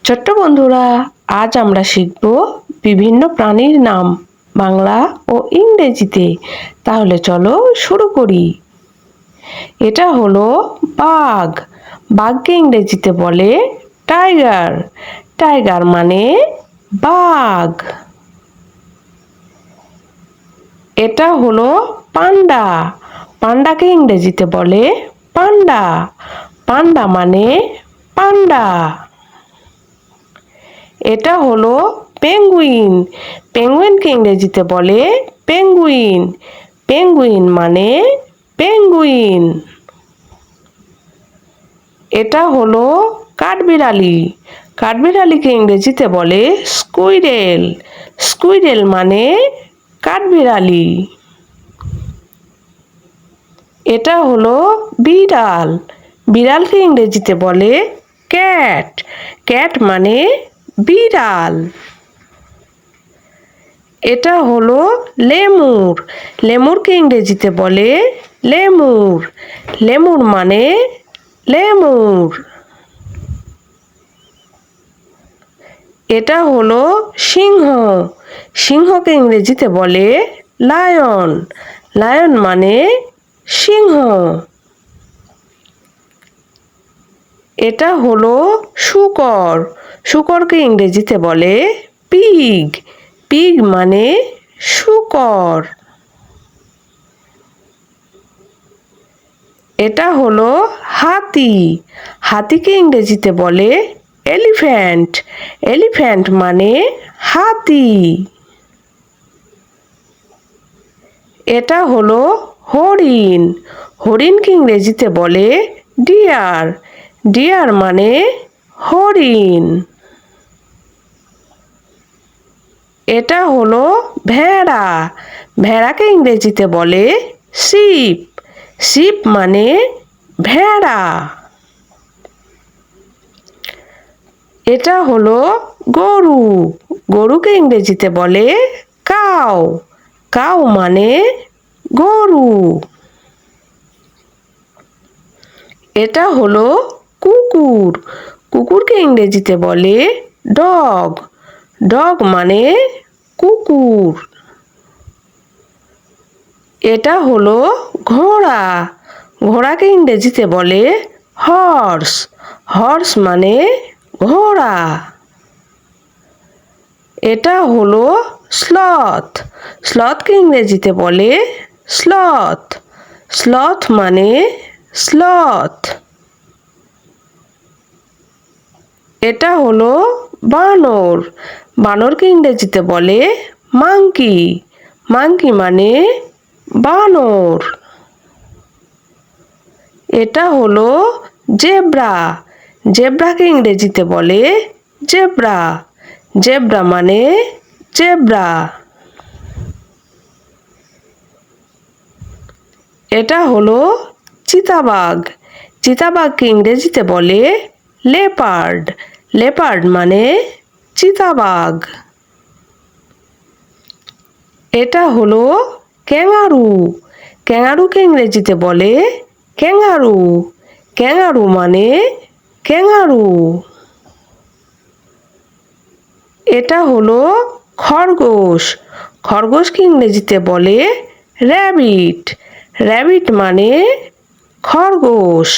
ছোট্ট বন্ধুরা, আজ আমরা শিখব বিভিন্ন প্রাণীর নাম বাংলা ও ইংরেজিতে। তাহলে চলো শুরু করি। এটা হলো বাঘ। বাঘকে ইংরেজিতে বলে টাইগার। টাইগার মানে বাঘ। এটা হলো পান্ডা। পান্ডাকে ইংরেজিতে বলে পান্ডা। পান্ডা মানে পান্ডা। এটা হলো পেঙ্গুইন। পেঙ্গুইনকে ইংরেজিতে বলে পেঙ্গুইন। পেঙ্গুইন মানে পেঙ্গুইন। এটা হলো কাঠবিড়ালি। কাঠবিড়ালিকে ইংরেজিতে বলে স্কুইরেল। স্কুইরেল মানে কাঠবিড়ালি। এটা হলো বিড়াল। বিড়ালকে ইংরেজিতে বলে ক্যাট। ক্যাট মানে বিড়াল। এটা হলো লেমুর। লেমুরকে ইংরেজিতে বলে লেমুর। লেমুর মানে লেমুর। এটা হলো সিংহ। সিংহকে ইংরেজিতে বলে লায়ন। লায়ন মানে সিংহ। এটা হলো শূকর। শূকরকে ইংরেজিতে বলে পিগ। পিগ মানে শূকর। এটা হলো হাতি। হাতিকে ইংরেজিতে বলে এলিফ্যান্ট। এলিফ্যান্ট মানে হাতি। এটা হলো হরিণ। হরিণকে ইংরেজিতে বলে ডিয়ার। ডিয়ার মানে হরিণ। এটা হলো ভেড়া। ভেড়াকে ইংরেজিতে বলে শিপ। শিপ মানে ভেড়া। এটা হলো গরু। গরুকে ইংরেজিতে বলে কাউ। কাউ মানে গরু। এটা হলো কুকুর। কুকুরকে ইংরেজিতে বলে ডগ। ডগ মানে কুকুর। এটা হলো ঘোড়া। ঘোড়াকে ইংরেজিতে বলে হর্স। হর্স মানে ঘোড়া। এটা হলো স্লথ। স্লথকে ইংরেজিতে বলে স্লথ। স্লথ মানে স্লথ। এটা হলো বানর। বানরকে ইংরেজিতে বলে মাংকি। মাংকি মানে বানর। এটা হলো জেব্রা। জেব্রাকে ইংরেজিতে বলে জেব্রা। জেব্রা মানে জেব্রা। এটা হলো চিতাবাঘ। চিতাবাঘকে ইংরেজিতে বলে লেপার্ড। লেপার্ড মানে চিতাবাঘ। এটা হলো ক্যাঙ্গারু। ক্যাঙ্গারুকে ইংরেজিতে বলে ক্যাঙ্গারু। ক্যাঙ্গারু মানে ক্যাঙ্গারু। এটা হলো খরগোশ। খরগোশকে ইংরেজিতে বলে র্যাবিট। র্যাবিট মানে খরগোশ।